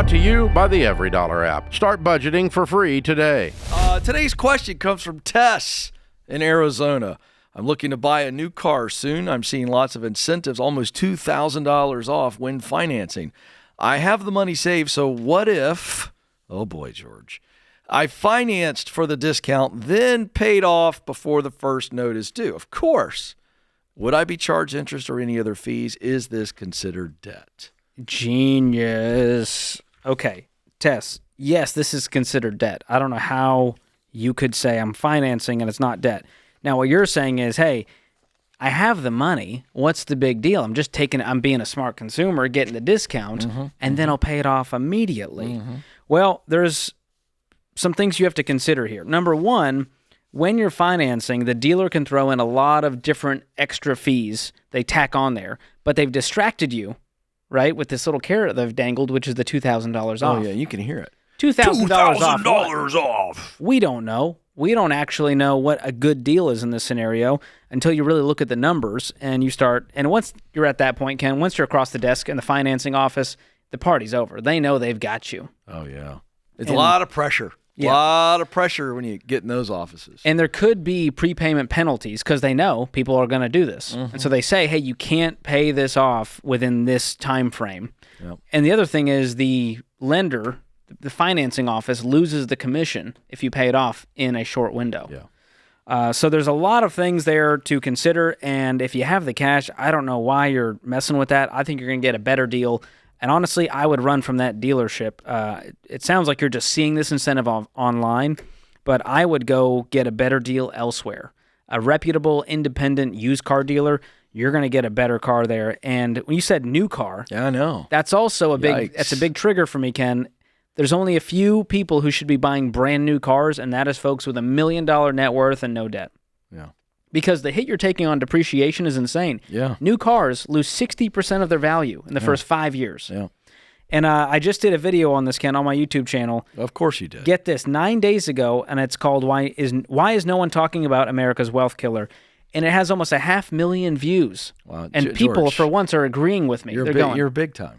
Brought to you by the Every Dollar app. Start budgeting for free today. Today's question comes from Tess in Arizona. I'm looking to buy a new car soon. I'm seeing lots of incentives, almost $2,000 off when financing. I have the money saved, so what if, oh boy, George, I financed for the discount, then paid off before the first note is due? Of course. Would I be charged interest or any other fees? Is this considered debt? Genius. Okay, Tess, yes, this is considered debt. I don't know how you could say I'm financing and it's not debt. Now, what you're saying is, hey, I have the money. What's the big deal? I'm being a smart consumer, getting the discount, and then I'll pay it off immediately. Well, there's some things you have to consider here. Number one, when you're financing, the dealer can throw in a lot of different extra fees they tack on there, but they've distracted you, right, with this little carrot they've dangled, which is the $2,000 off. Oh, yeah, you can hear it. $2,000 off. $2,000 off. We don't know. We don't actually know what a good deal is in this scenario until you really look at the numbers and you start. And once you're at that point, Ken, once you're across the desk in the financing office, the party's over. They know they've got you. Oh, yeah. It's a lot of pressure. A lot of pressure when you get in those offices. And there could be prepayment penalties because they know people are going to do this. And so they say, hey, you can't pay this off within this time frame. Yep. And the other thing is the lender, the financing office, loses the commission if you pay it off in a short window. Yeah. So there's a lot of things there to consider. And if you have the cash, I don't know why you're messing with that. I think you're going to get a better deal. And honestly, I would run from that dealership. It sounds like you're just seeing this incentive online, but I would go get a better deal elsewhere. A reputable, independent used car dealer, you're going to get a better car there. And when you said new car, yeah, I know. That's also that's a big trigger for me, Ken. There's only a few people who should be buying brand new cars, and that is folks with $1 million net worth and no debt. Yeah. Because the hit you're taking on depreciation is insane. Yeah. New cars lose 60% of their value in the first 5 years. Yeah. And I just did a video on this, Ken, on my YouTube channel. Of course you did. Get this, 9 days ago, and it's called Why is No One Talking About America's Wealth Killer? And it has almost 500,000 views. Wow. And people, George, for once, are agreeing with me. You're big time.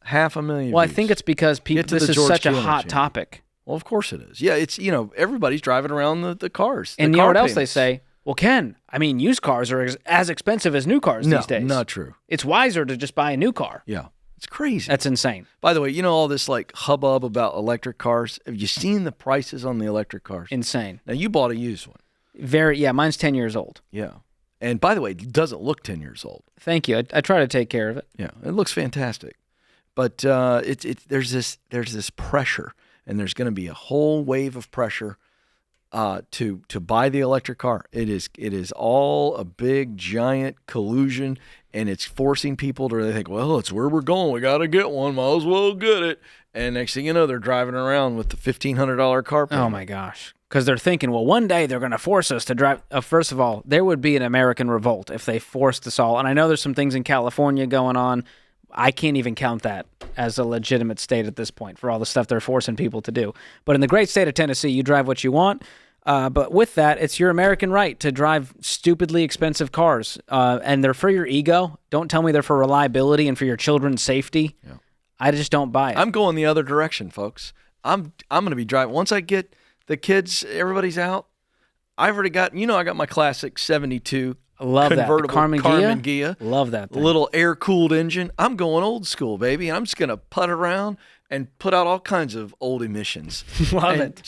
500,000 Well, views. I think it's because this is such a hot topic. Well, of course it is. Yeah, it's, everybody's driving around the cars. And you know what else they say? Well, Ken, I mean, used cars are as expensive as new cars these days. No, not true. It's wiser to just buy a new car. Yeah, it's crazy. That's insane. By the way, all this hubbub about electric cars? Have you seen the prices on the electric cars? Insane. Now, you bought a used one. Mine's 10 years old. Yeah. And by the way, it doesn't look 10 years old. Thank you. I try to take care of it. Yeah, it looks fantastic. But there's this pressure, and there's going to be a whole wave of pressure to buy the electric car. It is all a big giant collusion, and it's forcing people to think, well, it's where we're going. We got to get one. Might as well get it. And next thing you know, they're driving around with the $1,500 car payment. Oh my gosh. Because they're thinking, well, one day they're going to force us to drive. First of all, there would be an American revolt if they forced us all. And I know there's some things in California going on. I can't even count that as a legitimate state at this point for all the stuff they're forcing people to do. But in the great state of Tennessee, you drive what you want. But with that, it's your American right to drive stupidly expensive cars. And they're for your ego. Don't tell me they're for reliability and for your children's safety. Yeah. I just don't buy it. I'm going the other direction, folks. I'm going to be driving. Once I get the kids, everybody's out, I've already got, I got my classic 72 I love convertible that. Carmen Ghia. Love that thing. Little air-cooled engine. I'm going old school, baby, and I'm just going to putt around and put out all kinds of old emissions. Love it.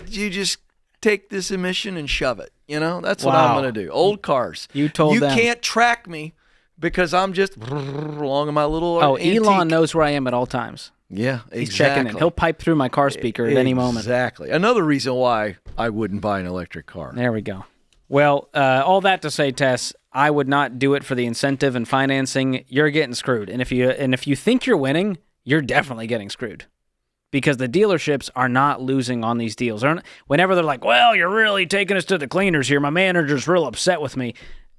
You just take this emission and shove it. That's what I'm going to do. Old cars. You told them. You can't track me because I'm just along in my little antique. Elon knows where I am at all times. Yeah, exactly. He's checking it. He'll pipe through my car speaker at any moment. Exactly. Another reason why I wouldn't buy an electric car. There we go. Well, all that to say, Tess, I would not do it for the incentive and financing. You're getting screwed. And if you think you're winning, you're definitely getting screwed. Because the dealerships are not losing on these deals. Whenever they're like, well, you're really taking us to the cleaners here. My manager's real upset with me.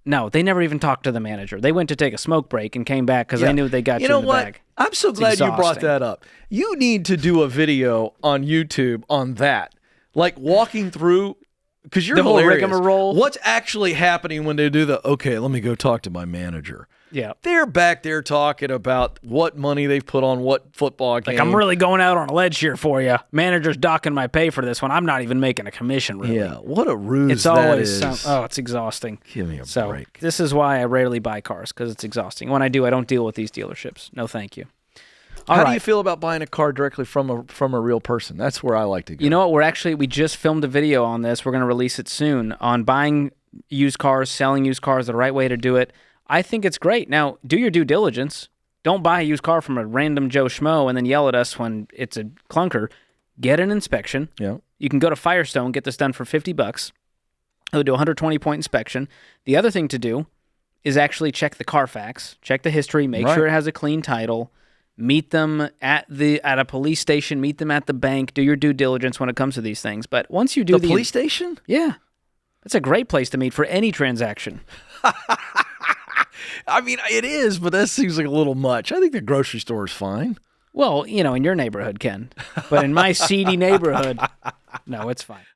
No, they never even talked to the manager. They went to take a smoke break and came back because they knew they got you in the bag. I'm so glad you brought that up. You need to do a video on YouTube on that. Like walking through, because you're the whole hilarious. rigmarole. What's actually happening when they do okay, let me go talk to my manager. Yeah. They're back there talking about what money they've put on what football game. Like, I'm really going out on a ledge here for you. Manager's docking my pay for this one. I'm not even making a commission, really. Yeah, what a ruse It's that always is. it's exhausting. Give me a So break. this is why I rarely buy cars, because it's exhausting. When I do, I don't deal with these dealerships. No, thank you. How do you feel about buying a car directly from a real person? That's where I like to go. You know what? We just filmed a video on this. We're going to release it soon on buying used cars, selling used cars, the right way to do it. I think it's great. Now, do your due diligence. Don't buy a used car from a random Joe Schmo and then yell at us when it's a clunker. Get an inspection. Yeah. You can go to Firestone, get this done for $50. They'll do a 120-point inspection. The other thing to do is actually check the Carfax, check the history, make sure it has a clean title. Meet them at a police station. Meet them at the bank. Do your due diligence when it comes to these things. But once you do the police station, yeah, that's a great place to meet for any transaction. I mean, it is, but that seems like a little much. I think the grocery store is fine. Well, in your neighborhood, Ken. But in my seedy neighborhood, no, it's fine.